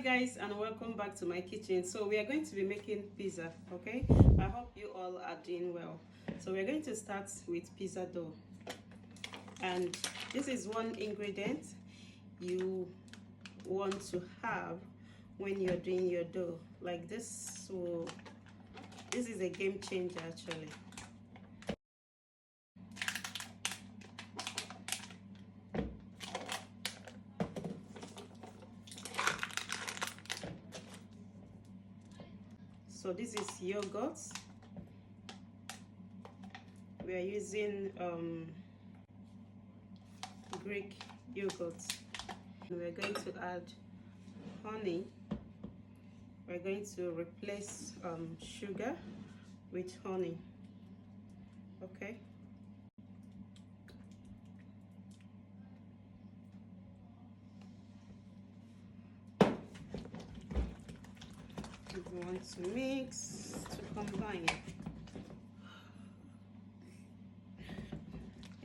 Guys, and welcome back to my kitchen. So we are going to be making pizza. Okay, I hope you all are doing well. So we're going to start with pizza dough, and this is one ingredient you want to have when you're doing your dough. Like this is a game changer actually. So this is yogurt. We are using Greek yogurt. We're going to add honey. We're going to replace sugar with honey. Okay. We want to mix to combine.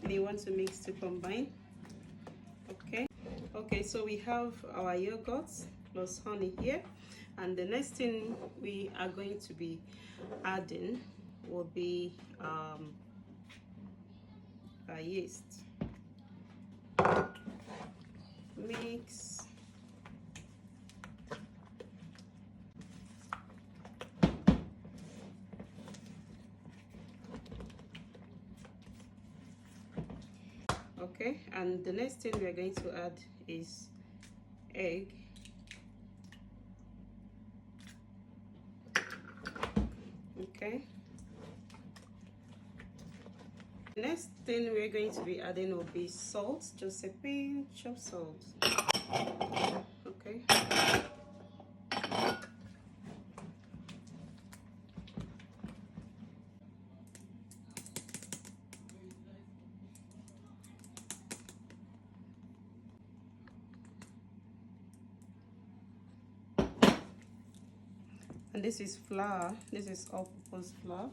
And you want to mix to combine. Okay, so we have our yogurt plus honey here, and the next thing we are going to be adding will be our yeast. Mix. Okay, and the next thing we are going to add is egg. Okay. The next thing we're going to be adding will be salt, just a pinch of salt. Okay. And this is flour. This is all-purpose flour.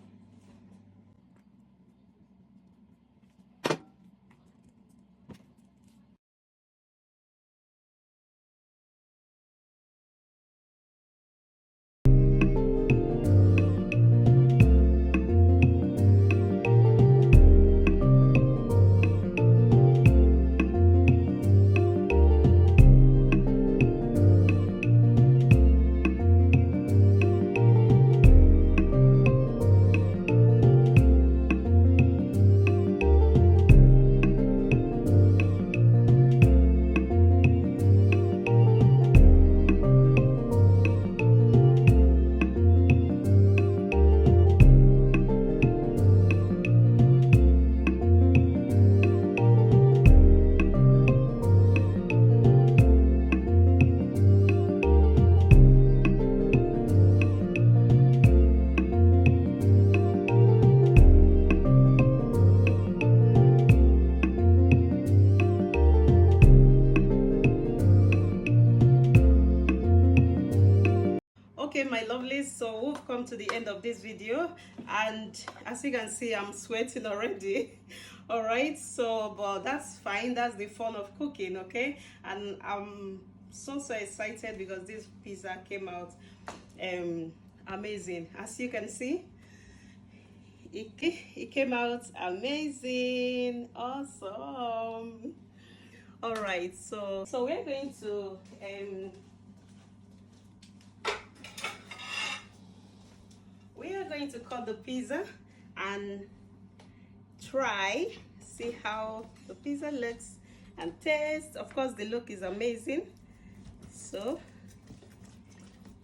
Okay, my lovelies, so we've come to the end of this video, and as you can see, I'm sweating already. All right, so but that's fine. That's the fun of cooking. Okay, and I'm so excited because this pizza came out amazing. As you can see, it came out amazing, awesome. All right, so we're going to we are going to cut the pizza and see how the pizza looks and tastes. Of course, the look is amazing. So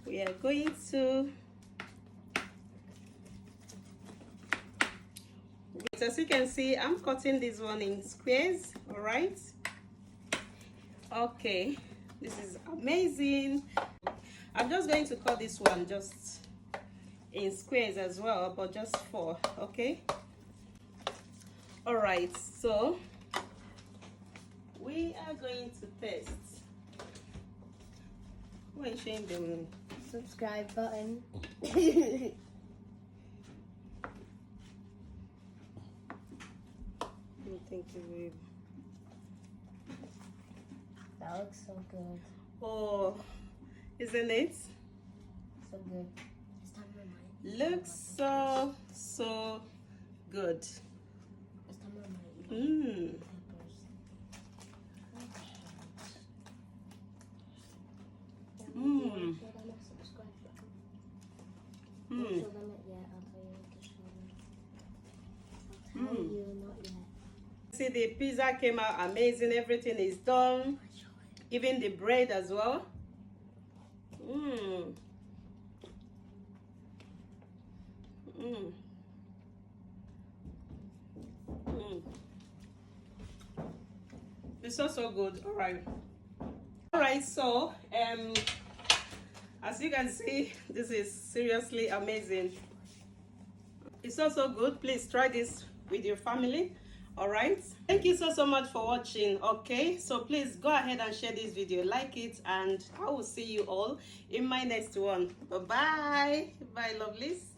we are going to, as you can see, I'm cutting this one in squares. All right. Okay, this is amazing. I'm just going to cut this one just in squares as well, but just 4. Okay. All right, so we are going to test. Why showing the subscribe button. Thank you, babe. That looks so good. Oh, Isn't it? So good. Looks so good. Mmm. Mmm. Mmm. See, the pizza came out amazing. Everything is done. Even the bread as well. Mmm. Mmm. Mmm. It's so good. All right, so as you can see, this is seriously amazing. It's also good. Please try this with your family. All right, thank you so much for watching. Okay, so please go ahead and share this video, like it, and I will see you all in my next one. Bye bye, lovelies.